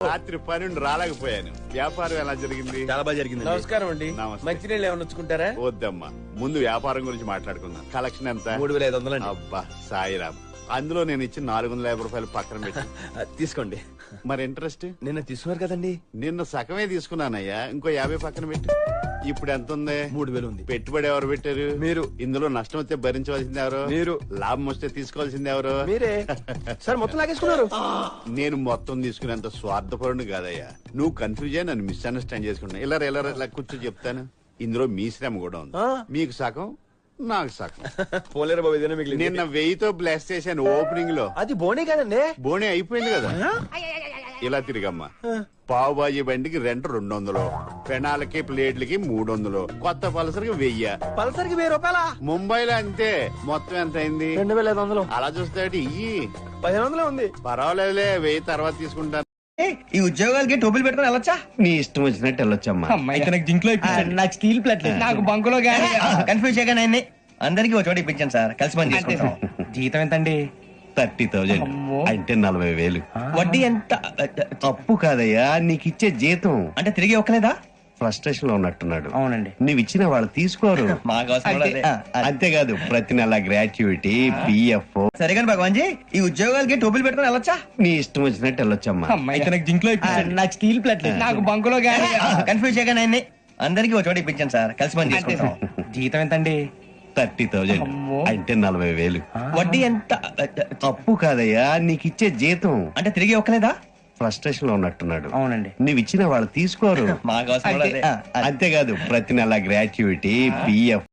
రాత్రి 12 రాలేకపోయాను. వ్యాపారం ఎలా జరిగింది? చాలా బాగా జరిగింది. నమస్కారం అండి. నమస్తే. మంచినీళ్ళు ఏమైనా వచ్చుకుంటారా? వద్దమ్మా, ముందు వ్యాపారం గురించి మాట్లాడుకుందాం. కలెక్షన్ ఎంత? 3500 అండి. అబ్బా సాయిరామ్, అందులో నేను ఇచ్చిన 450 రూపాయలు పక్కన పెట్టి. తీసుకోండి. మరి ఇంట్రెస్ట్? నిన్న తీసుకున్నారు కదండి. నిన్న సగమే తీసుకున్నానయ్యా, ఇంకో 50 పక్కన పెట్టి. ఇప్పుడు ఎంత ఉంది? 3000 ఉంది. పెట్టుబడి ఎవరు పెట్టారు? మీరు. ఇందులో నష్టం వస్తే భరించవలసింది ఎవరు? మీరు. లాభం వస్తే తీసుకోవాల్సింది ఎవరు? మీరే. సార్ మొత్తం లాగేసుకున్నారు. నేను మొత్తం తీసుకునేంత స్వార్థపరుడు కాదయ్యా. నువ్వు కన్ఫ్యూజ్ అయ్యి నన్ను మిస్అండర్స్టాండ్ చేసుకుంటున్నా. ఇలా కూర్చో చెప్తాను. ఇందులో మీ శ్రమ కూడా ఉంది. మీకు సగం, నాకు సగం. పోలేరు బాబు, ఇదేనా మిగిలింది? నిన్న 1000తో బ్లాస్ట్ చేశాను ఓపెనింగ్ లో. అది బోనే కదండి. బోనే అయిపోయింది కదా. ఇలా తిరిగమ్మా. పావు బాజీ బండికి రెంట్ 200, పెనాలకి ప్లేట్లకి 300, కొత్త పల్సర్కి 1000. పల్సర్కి 1000 రూపాయలా? ముంబైలో అంతే. మొత్తం ఎంత అయింది? 2500. అలా చూస్తే ఇయ్యి 1500 ఉంది. పర్వాలేదులే, 1000 తర్వాత తీసుకుంటాను. ఈ ఉద్యోగాలకి టోపులు పెట్టుకుని వెళ్ళొచ్చా? నీ ఇష్టం వచ్చినట్టు వెళ్ళొచ్చమ్మా. నాకు స్టీల్ ప్లేట్ నాకు బంకులో గానీ కన్ఫ్యూజ్ చేయగానే ఆయన్ని అందరికి ఒక చోట ఇప్పించాను సార్, కలిసి పని చేసుకుంటాం. జీతం ఎంతండి? 30,000 అంటే 40,000. వడ్డీ ఎంత? అప్పు కాదయ్యా, నీకు ఇచ్చే జీతం. అంటే తిరిగి ఒక్కలేదా? ఫ్రస్ట్రేషన్ లో ఉన్నట్టున్నాడు. అవునండి. నువ్వు ఇచ్చిన వాళ్ళు తీసుకోరు. మాకు అవసరం కూడా అదే. అంతేకాదు, ప్రతి నెల గ్రాట్యుటీ, పిఎఫ్. సరే కానీ భగవాన్ జీ, ఈ ఉద్యోగాలకి టోపులు పెట్టుకుని వెళ్ళొచ్చా? నీ ఇష్టం వచ్చినట్టు వెళ్ళొచ్చమ్మా. నాకు స్టీల్ ప్లేట్ నాకు బంకులో గానీ కన్ఫ్యూజ్ చేయగానే ఆయన్ని అందరికి ఒక చోట ఇప్పించాను సార్, కలిసి పని చేసుకుంటాం. జీతం ఎంతండి? 30,000 అంటే 40,000. వడ్డీ ఎంత? అప్పు కాదయ్యా, నీకు ఇచ్చే జీతం. అంటే తిరిగి ఒక్కలేదా? ఫ్రస్ట్రేషన్ లో ఉన్నట్టున్నాడు. అవునండి. నువ్వు ఇచ్చిన వాళ్ళు తీసుకోరు. మాకు అవసరం కూడా అదే. అంతేకాదు, ప్రతి నెల గ్రాట్యుటీ, పిఎఫ్.